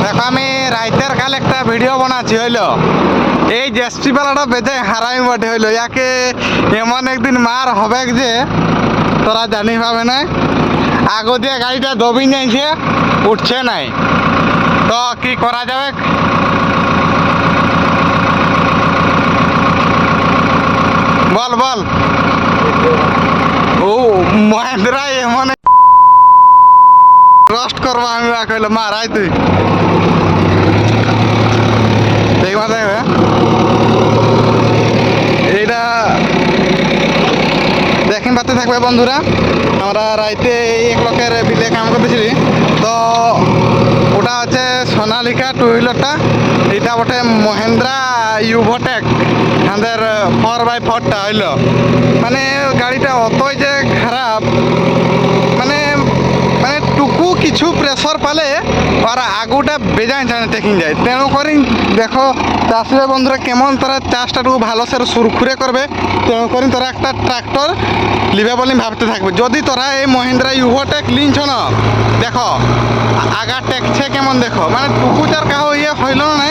দেখো আমি রাইতের কাল একটা ভিডিও বানাচ্ছি হইলো এই জেসপি পালাটা বেঁধে হারাই বটে হইলো ইয়াকে এমন একদিন মার হবে যে তোরা জানি পাবে না। আগো দিয়ে গাড়িটা দবি যাইছে উঠছে নাই, তো কি করা যাবে? বল বল। ও মহেন্দ্রা এমন রস্ট করবো আমি কইলো মারাই তুই দেখবা দেখবে এইটা দেখিন পাতে থাকবে বন্ধুরা। আমরা রাইতে এই এক লোকের বিলে কাম করতেছিলি, তো ওটা হচ্ছে সোনালিকা টু হুইলারটা, এটা বটে মহেন্দ্রা ইউভোটেক আমাদের 4x4টা হইলো। মানে গাড়িটা অতই যে খারাপ, মানে মানে টুকু কিছু প্রেসর পালে আর আগুটা বেজায় জানে টেকিং যায়। তেণু করে দেখো চাষিরা বন্ধুরা কেমন তারা চাষটা টুকু ভালো সে সুরখুরে করবে, তেণু করে তোরা একটা ট্রাক্টর লিবে বলে ভাবতে থাকবে। যদি তোরা এই মহিন্দ্রা ইউভোটেক লিনছ না, দেখো আগা টেকছে কেমন, দেখো মানে টুকু যার কাহো ইয়ে হইল না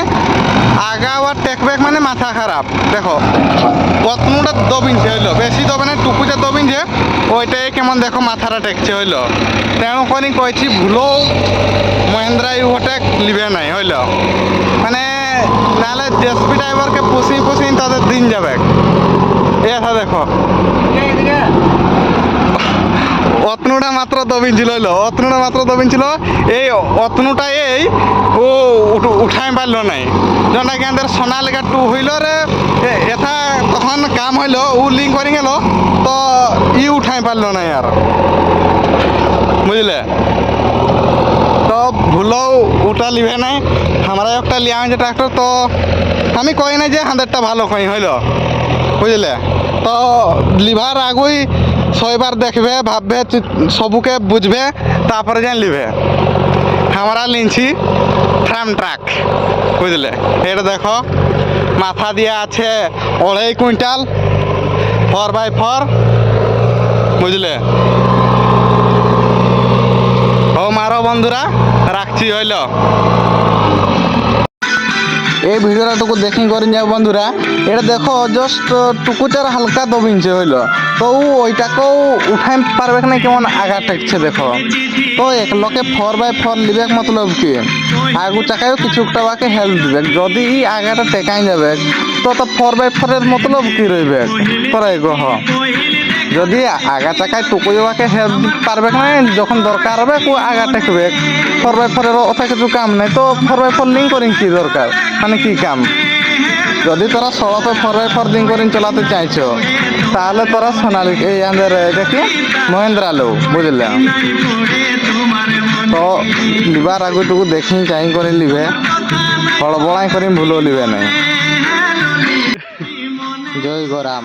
আগা আর টেকবেক মানে মাথা খারাপ। দেখো কতটা দবিনছে হইলো, বেশি দবে না টুকু যা দবিনছে ওইটাই কেমন দেখো মাথাটা টেকছে হইলো। তেমন করে কইছি ভুলো মহেন্দ্রা ইউভোটেক লিবে নাই হইলো, মানে নাহলে জেসপি ড্রাইভারকে পুষি পুষি তাদের দিন যাবে। এটা দেখো অতনুটা মাত্র দবিন ছিল হইলো, অতনুটা মাত্র দবিন ছিল। এই অতনুটা এই ও উঠাই পারলো নাই, যখন এখানদের সোনালিকা টু হুইলারে এটা তখন কাম হইলো ও লিঙ্ক করে গেল, তো ই উঠাই পারলো নাই আর, বুঝলে? তো ভুলেও ওটা লিবে নাই, আমরা একটা লিয়া হয়েছে ট্রাক্টর। তো আমি কই না যে হাঁদেরটা ভালো কই হইলো, বুঝলে? তো লিভার আগুই ছয়বার দেখবে ভাববে সবুকে বুঝবে তারপরে যেন লিবে। আমরা লিনছি ট্রাম ট্রাক, বুঝলে? এটা দেখো মাথা দিয়ে আছে 2.5 কুইন্টাল 4x4, বুঝলে? ও মারো বন্ধুরা, রাখছি হইলো। এই ভিডিওটা টুকু দেখি করে যাও বন্ধুরা। এটা দেখো জাস্ট টুকুটার হালকা দবিনছে হইলো, তো ওইটাকেও উঠাই পারবে না কেমন আগা টেকছে দেখো। তো এক লোকে 4x4 লিবে মতলব কি আগু চাকায়ও কিছুটা বাকে হেল্প দিবে। যদি ই আগাটা টেকাই যাবে তো 4x4 এর মতলব কি রইবে তোরাই গহ। যদি আগা চাকায় টুকুয়াকে হেল্প পারবে না, যখন দরকার হবে আগা টেকবে। 4x4 এর অত কিছু কাম নাই, তো 4x4 লিঙ্ক করিং কি দরকার, মানে কি কাম? যদি তোরা সড়কে 4x4 লিঙ্ক করিং চলাতে চাইছো তাহলে তোরা সোনালিকা এই আমাদের এটা কি মহেন্দ্রা লো, বুঝলে? তো লিবার আগুটুকু দেখি চাই করে লিবে, হড়বড়াই করি ভুলো লিবে নাই। জয় গরাম।